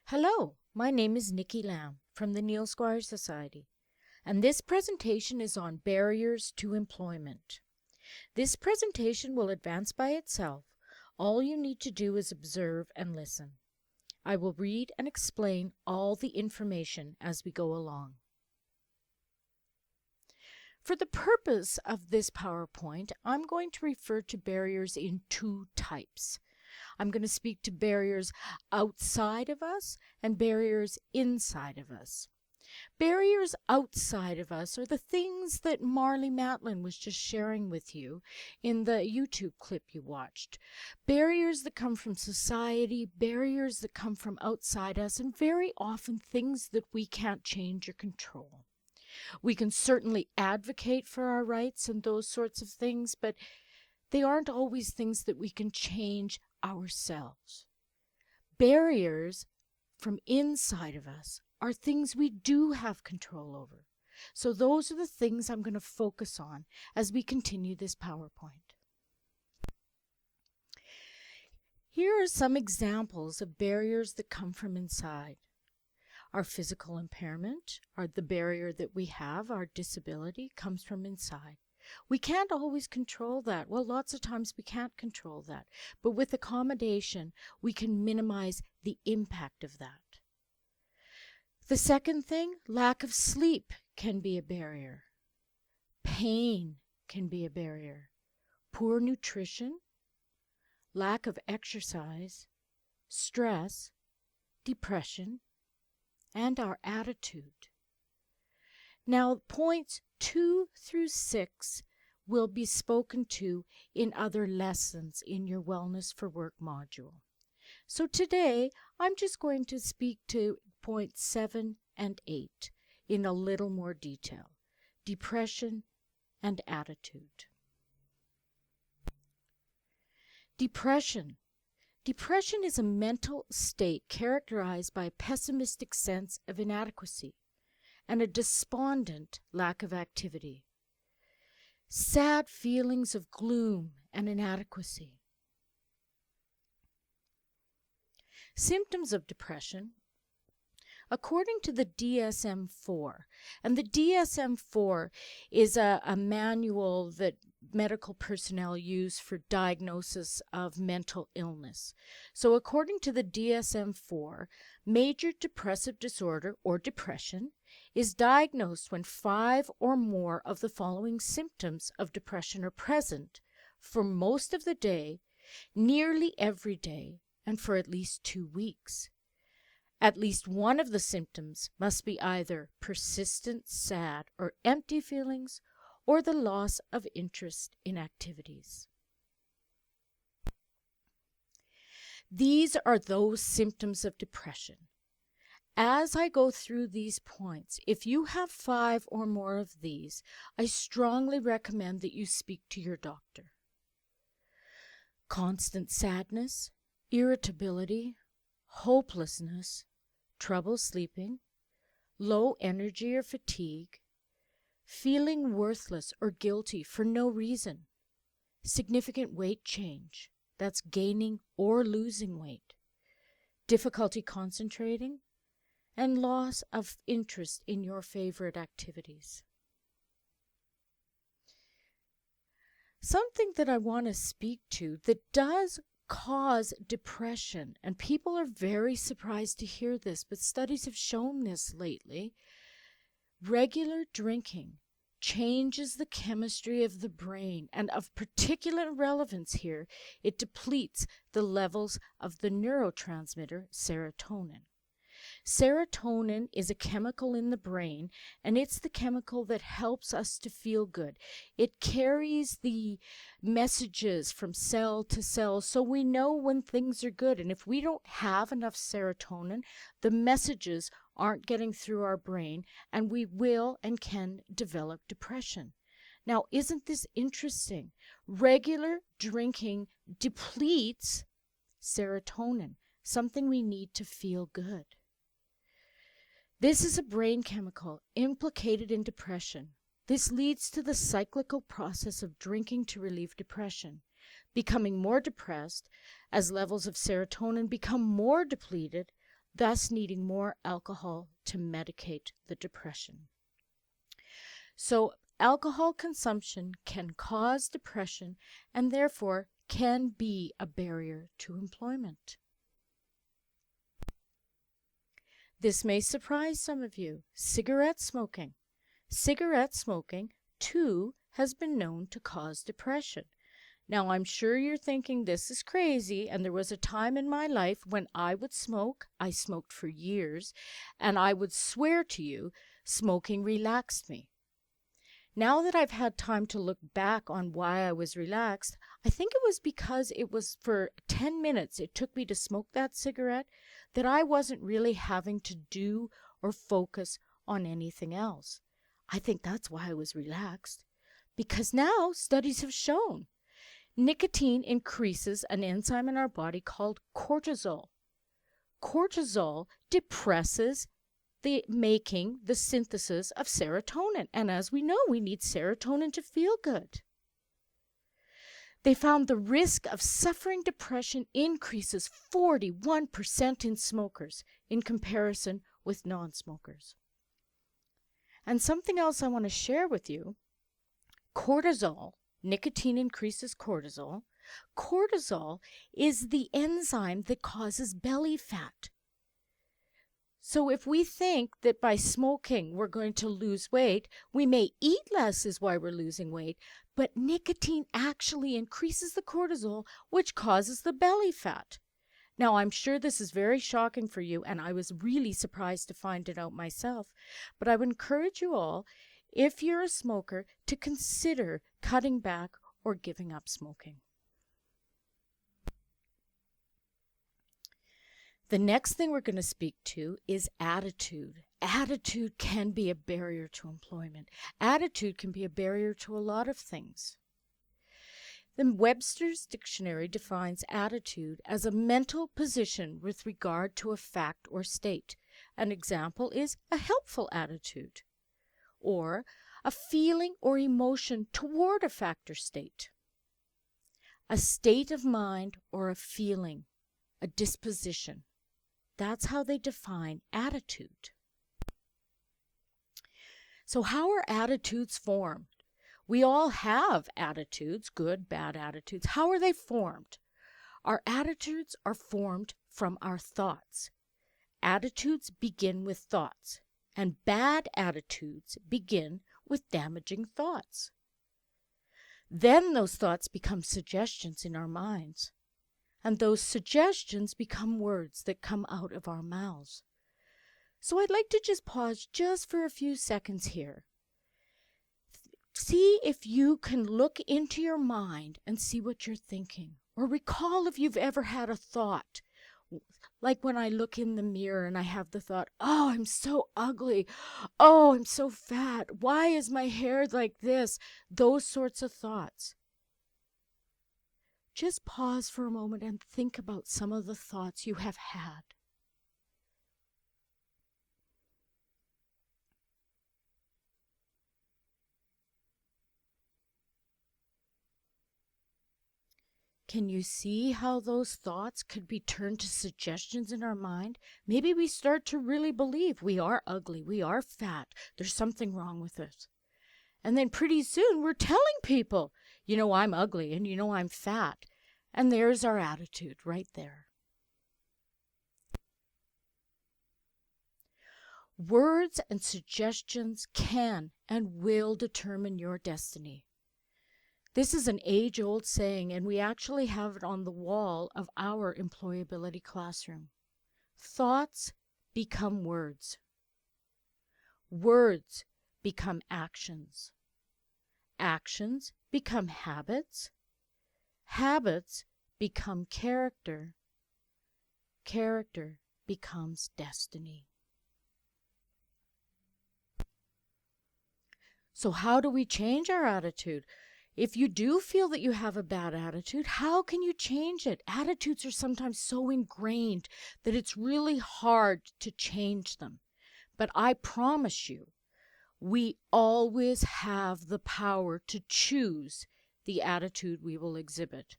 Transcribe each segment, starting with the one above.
Hello, my name is Nikki Lamb from the Neil Squire Society, and this presentation is on barriers to employment. This presentation will advance by itself. All you need to do is observe and listen. I will read and explain all the information as we go along. For the purpose of this PowerPoint, I'm going to refer to barriers in two types. I'm going to speak to barriers outside of us and barriers inside of us. Barriers outside of us are the things that Marlee Matlin was just sharing with you in the YouTube clip you watched. Barriers that come from society, barriers that come from outside us, and very often things that we can't change or control. We can certainly advocate for our rights and those sorts of things, but they aren't always things that we can change ourselves. Barriers from inside of us are things we do have control over. So those are the things I'm going to focus on as we continue this PowerPoint. Here are some examples of barriers that come from inside. Our physical impairment, the barrier that we have, our disability, comes from inside. We can't always control that. Well, lots of times we can't control that. But with accommodation, we can minimize the impact of that. The second thing, lack of sleep can be a barrier. Pain can be a barrier. Poor nutrition, lack of exercise, stress, depression, and our attitude. Now, points 2 through 6 will be spoken to in other lessons in your Wellness for Work module. So today, I'm just going to speak to points 7 and 8 in a little more detail. Depression and attitude. Depression. Depression is a mental state characterized by a pessimistic sense of inadequacy and a despondent lack of activity. Sad feelings of gloom and inadequacy. Symptoms of depression. According to the DSM-4, and the DSM-4 is a manual that medical personnel use for diagnosis of mental illness. So according to the DSM-4, major depressive disorder or depression is diagnosed when 5 or more of the following symptoms of depression are present for most of the day, nearly every day, and for at least 2 weeks. At least one of the symptoms must be either persistent, sad, or empty feelings, or the loss of interest in activities. These are those symptoms of depression. As I go through these points, if you have 5 or more of these, I strongly recommend that you speak to your doctor. Constant sadness, irritability, hopelessness, trouble sleeping, low energy or fatigue, feeling worthless or guilty for no reason, significant weight change, that's gaining or losing weight, difficulty concentrating, and loss of interest in your favorite activities. Something that I want to speak to that does cause depression, and people are very surprised to hear this, but studies have shown this lately. Regular drinking changes the chemistry of the brain, and of particular relevance here, it depletes the levels of the neurotransmitter serotonin. Serotonin is a chemical in the brain, and it's the chemical that helps us to feel good. It carries the messages from cell to cell, so we know when things are good. And if we don't have enough serotonin, the messages aren't getting through our brain, and we will and can develop depression. Now, isn't this interesting? Regular drinking depletes serotonin, something we need to feel good. This is a brain chemical implicated in depression. This leads to the cyclical process of drinking to relieve depression, becoming more depressed as levels of serotonin become more depleted. thus needing more alcohol to medicate the depression. So alcohol consumption can cause depression and therefore can be a barrier to employment. This may surprise some of you. Cigarette smoking. Cigarette smoking, too, has been known to cause depression. Now, I'm sure you're thinking this is crazy, and there was a time in my life when I would smoke. I smoked for years, and I would swear to you, smoking relaxed me. Now that I've had time to look back on why I was relaxed, I think it was because it was for 10 minutes it took me to smoke that cigarette that I wasn't really having to do or focus on anything else. I think that's why I was relaxed. Because now studies have shown nicotine increases an enzyme in our body called cortisol. Cortisol depresses the synthesis of serotonin. And as we know, we need serotonin to feel good. They found the risk of suffering depression increases 41% in smokers in comparison with non-smokers. And something else I want to share with you, cortisol, nicotine increases cortisol. Cortisol is the enzyme that causes belly fat. So if we think that by smoking we're going to lose weight, we may eat less is why we're losing weight, but nicotine actually increases the cortisol, which causes the belly fat. Now, I'm sure this is very shocking for you, and I was really surprised to find it out myself, but I would encourage you all, if you're a smoker, to consider cutting back or giving up smoking. The next thing we're going to speak to is attitude. Attitude can be a barrier to employment. Attitude can be a barrier to a lot of things. The Webster's Dictionary defines attitude as a mental position with regard to a fact or state. An example is a helpful attitude, or a feeling or emotion toward a fact or state. A state of mind or a feeling, a disposition. That's how they define attitude. So how are attitudes formed? We all have attitudes, good, bad attitudes. How are they formed? Our attitudes are formed from our thoughts. Attitudes begin with thoughts, and bad attitudes begin with damaging thoughts. Then those thoughts become suggestions in our minds. And those suggestions become words that come out of our mouths. So I'd like to just pause just for a few seconds here. See if you can look into your mind and see what you're thinking. Or recall if you've ever had a thought. Like when I look in the mirror and I have the thought, oh, I'm so ugly. Oh, I'm so fat. Why is my hair like this? Those sorts of thoughts. Just pause for a moment and think about some of the thoughts you have had. Can you see how those thoughts could be turned to suggestions in our mind? Maybe we start to really believe we are ugly, we are fat, there's something wrong with us. And then pretty soon we're telling people, you know, I'm ugly and you know I'm fat. And there's our attitude right there. Words and suggestions can and will determine your destiny. This is an age-old saying, and we actually have it on the wall of our employability classroom. Thoughts become words. Words become actions. Actions become habits. Habits become character. Character becomes destiny. So how do we change our attitude? If you do feel that you have a bad attitude, how can you change it? Attitudes are sometimes so ingrained that it's really hard to change them. But I promise you, we always have the power to choose the attitude we will exhibit.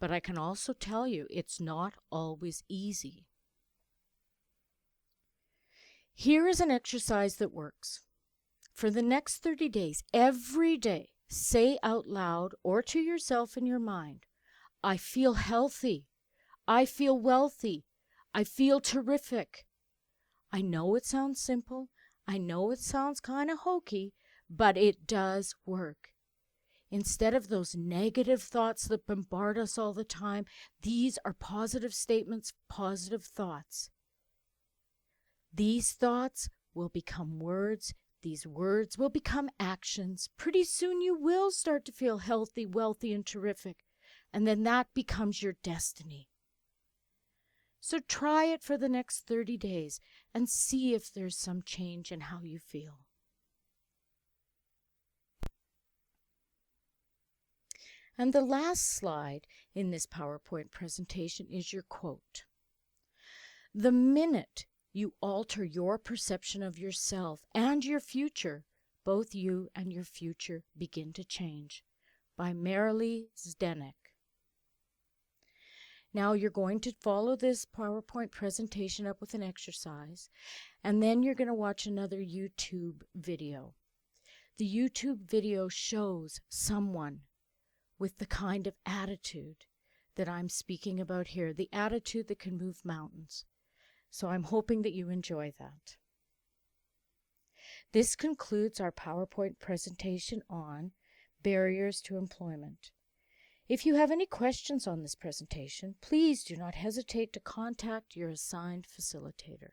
But I can also tell you, it's not always easy. Here is an exercise that works. For the next 30 days, every day, say out loud or to yourself in your mind, I feel healthy. I feel wealthy. I feel terrific. I know it sounds simple. I know it sounds kind of hokey, but it does work. Instead of those negative thoughts that bombard us all the time, these are positive statements, positive thoughts. These thoughts will become words. These words will become actions. Pretty soon you will start to feel healthy, wealthy, and terrific. And then that becomes your destiny. So try it for the next 30 days and see if there's some change in how you feel. And the last slide in this PowerPoint presentation is your quote. The minute you alter your perception of yourself and your future, both you and your future begin to change. By Marilee Zdenek. Now you're going to follow this PowerPoint presentation up with an exercise, and then you're going to watch another YouTube video. The YouTube video shows someone with the kind of attitude that I'm speaking about here, the attitude that can move mountains. So I'm hoping that you enjoy that. This concludes our PowerPoint presentation on barriers to employment. If you have any questions on this presentation, please do not hesitate to contact your assigned facilitator.